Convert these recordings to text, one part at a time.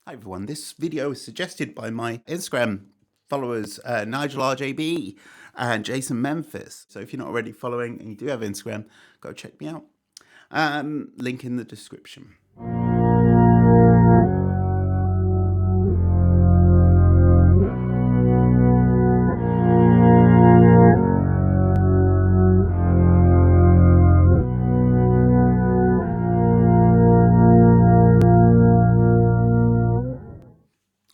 Hi everyone, this video was suggested by my Instagram followers Nigel RJB and Jason Memphis. So if you're not already following and you do have Instagram, go check me out. Link in the description.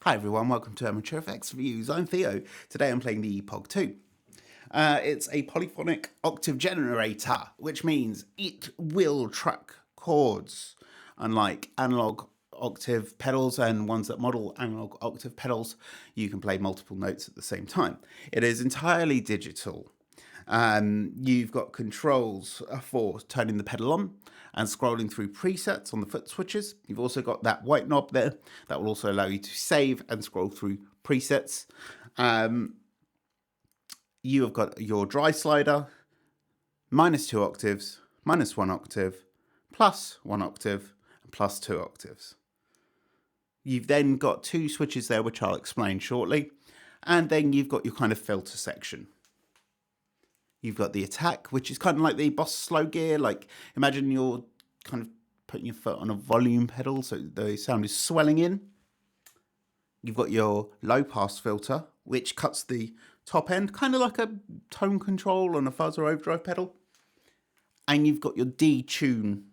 Hi everyone, welcome to Amateur Effects Reviews. I'm Theo. Today I'm playing the POG2. It's a polyphonic octave generator, which means it will track chords. Unlike analog octave pedals and ones that model analog octave pedals, you can play multiple notes at the same time. It is entirely digital. You've got controls for turning the pedal on and scrolling through presets on the foot switches. You've also got that white knob there that will also allow you to save and scroll through presets. You have got your dry slider, -2 octaves, -1 octave, +1 octave, and +2 octaves. You've then got two switches there, which I'll explain shortly. And then you've got your kind of filter section. You've got the attack, which is kind of like the Boss slow gear. Like, imagine you're kind of putting your foot on a volume pedal, so the sound is swelling in. You've got your low pass filter, which cuts the top end, kind of like a tone control on a fuzz or overdrive pedal. And you've got your detune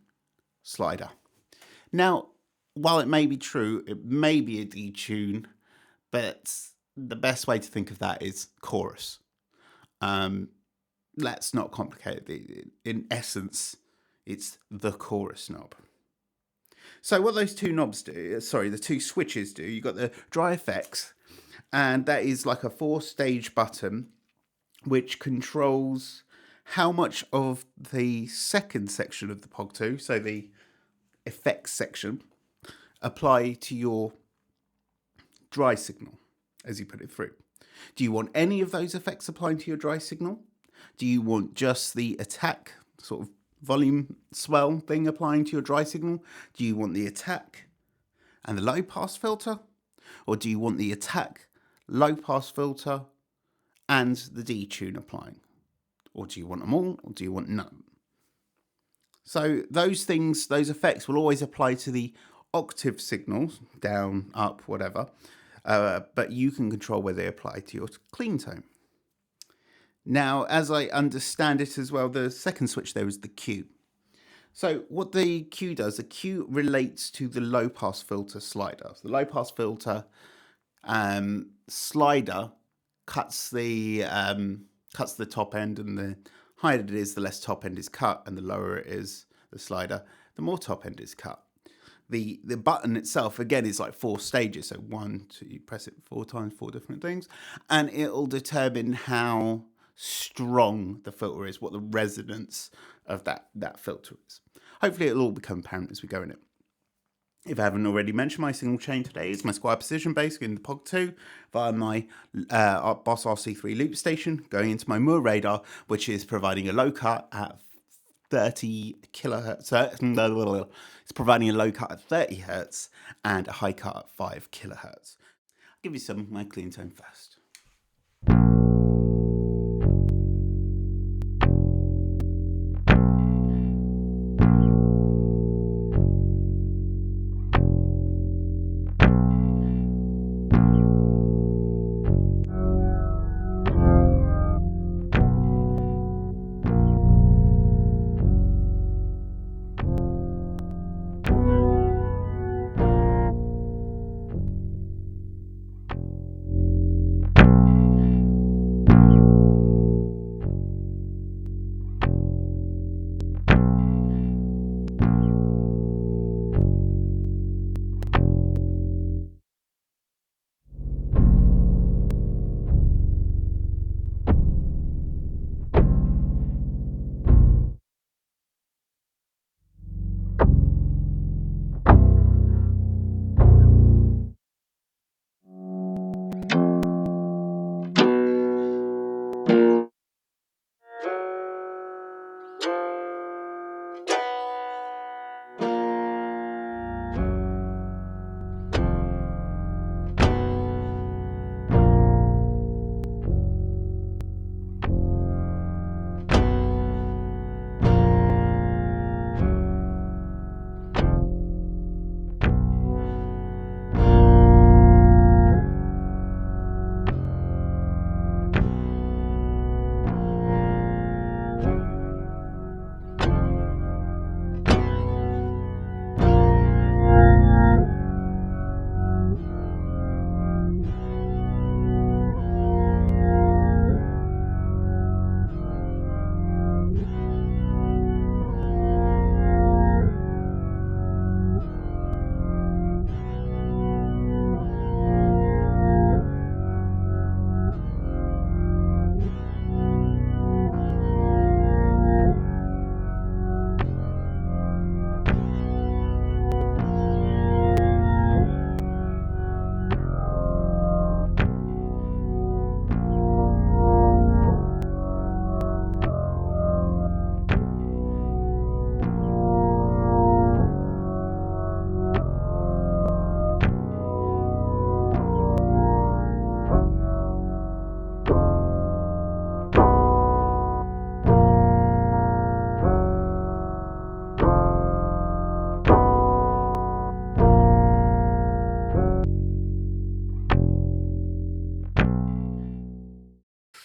slider. Now, while it may be true, it may be a detune, but the best way to think of that is chorus. Let's not complicate it. In essence, it's the chorus knob. So what those two knobs do, the two switches do, you've got the dry effects, and that is like a 4-stage button which controls how much of the second section of the POG2, so the effects section, apply to your dry signal as you put it through. Do you want any of those effects applying to your dry signal? Do you want just the attack sort of volume swell thing applying to your dry signal? Do you want the attack and the low pass filter? Or do you want the attack, low pass filter and the detune applying? Or do you want them all, or do you want none? So those things, those effects will always apply to the octave signals, down, up, whatever, but you can control where they apply to your clean tone. Now, as I understand it as well, the second switch there is the Q. So what the Q does, the Q relates to the low pass filter slider. So the low pass filter slider cuts the top end, and the higher it is, the less top end is cut, and the lower it is, the slider, the more top end is cut. The button itself, again, is like 4 stages. So 1, 2, you press it 4 times, 4 different things, and it'll determine how strong the filter is, what the resonance of that filter is. Hopefully it'll all become apparent as we go in it. If I haven't already mentioned, my signal chain today is my square precision bass in the POG2 via my Boss RC3 loop station going into my Moore radar, which is providing a low cut at 30 kilohertz. It's providing a low cut at 30 hertz and a high cut at 5 kilohertz. I'll give you some of my clean tone first.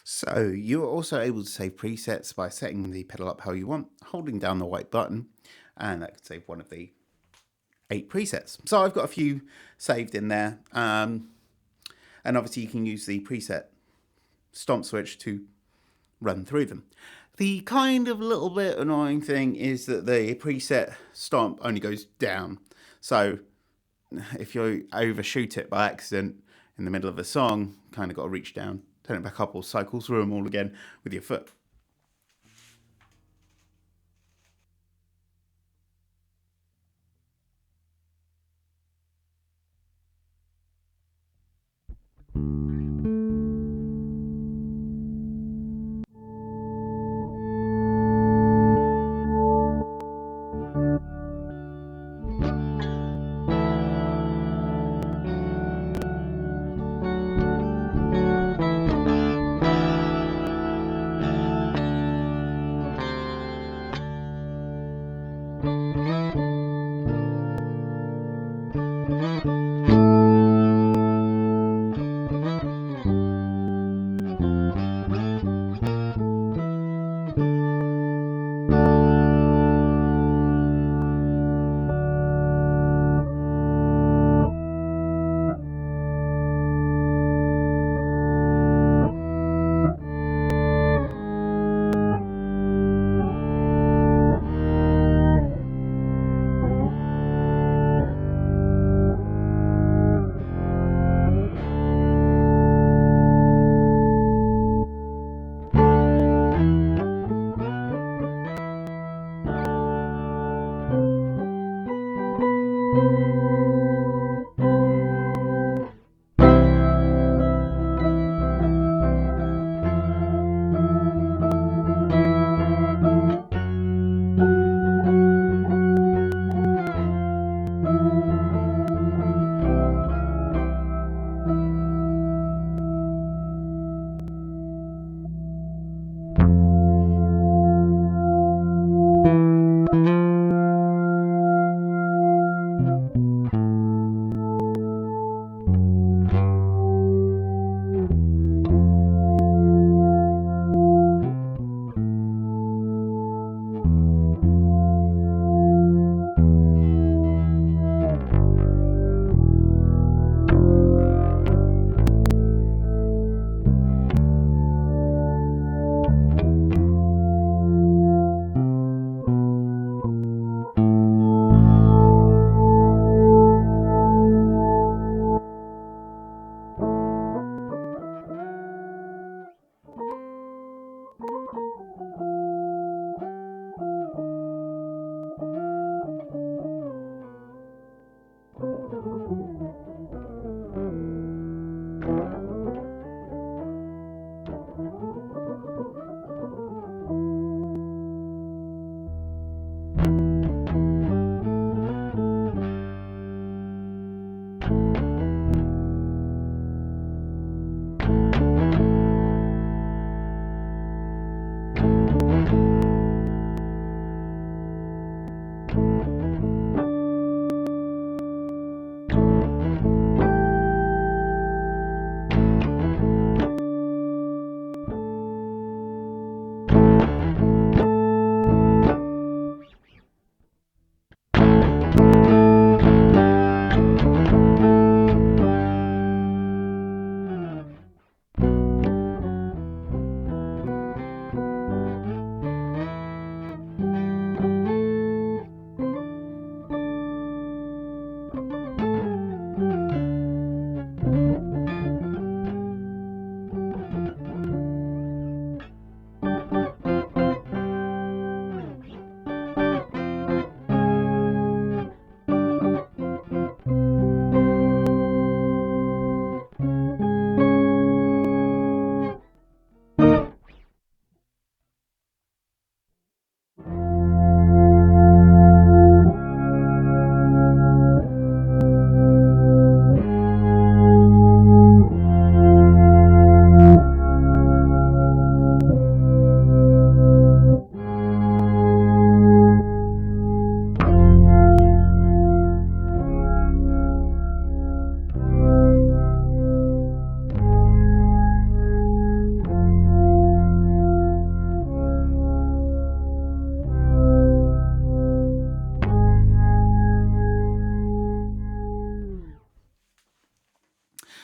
So you're also able to save presets by setting the pedal up how you want, holding down the white button, and that can save one of the 8 presets. So I've got a few saved in there, and obviously you can use the preset stomp switch to run through them. The kind of little bit annoying thing is that the preset stomp only goes down. So if you overshoot it by accident in the middle of a song, kind of got to reach down, turn it back up, or cycle through them all again with your foot.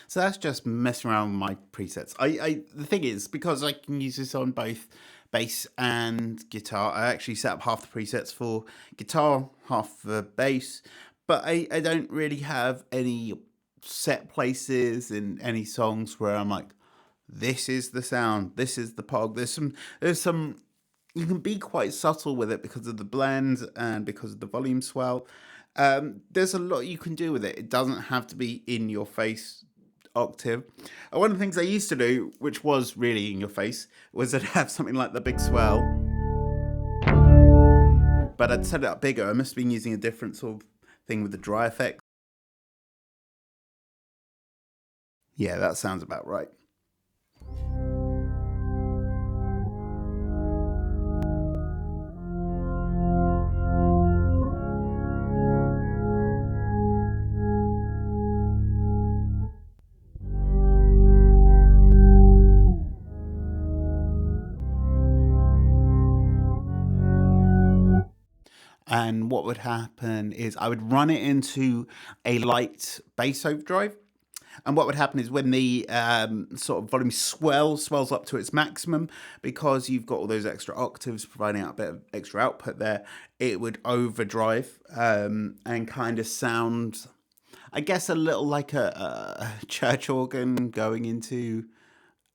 So that's just messing around with my presets. The thing is, because I can use this on both bass and guitar, I actually set up half the presets for guitar, half for bass, but I don't really have any set places in any songs where I'm like, this is the sound, this is the POG. There's some you can be quite subtle with it because of the blend and because of the volume swell. There's a lot you can do with it. It doesn't have to be in your face octave. One of the things I used to do, which was really in your face, was I'd have something like the big swell, but I'd set it up bigger. I must have been using a different sort of thing with the dry effect. Yeah, that sounds about right. And what would happen is I would run it into a light bass overdrive. And what would happen is when the sort of volume swells up to its maximum, because you've got all those extra octaves providing out a bit of extra output there, it would overdrive and kind of sound, I guess, a little like a church organ going into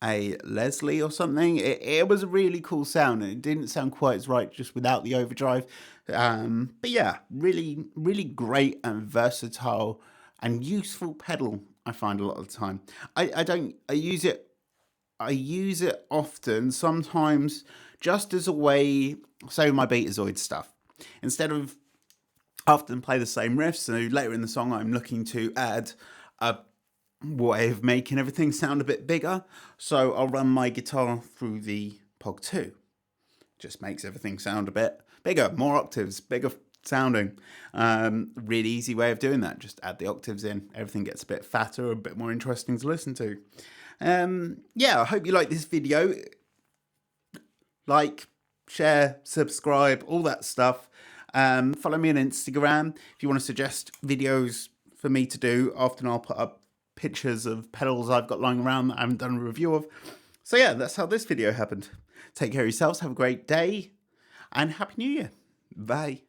a Leslie or something. It was a really cool sound, and it didn't sound quite as right just without the overdrive. But yeah, really, really great and versatile and useful pedal. I find a lot of the time. I use it often, sometimes just as a way, say my Betazoid stuff. Instead of often play the same riffs, so later in the song I'm looking to add a way of making everything sound a bit bigger. So I'll run my guitar through the POG2. Just makes everything sound a bit bigger, more octaves, bigger sounding. Really easy way of doing that. Just add the octaves in. Everything gets a bit fatter, a bit more interesting to listen to. Yeah, I hope you like this video. Like, share, subscribe, all that stuff. Follow me on Instagram. If you want to suggest videos for me to do, often I'll put up pictures of pedals I've got lying around that I haven't done a review of. So yeah, that's how this video happened. Take care of yourselves, have a great day, and Happy New Year. Bye.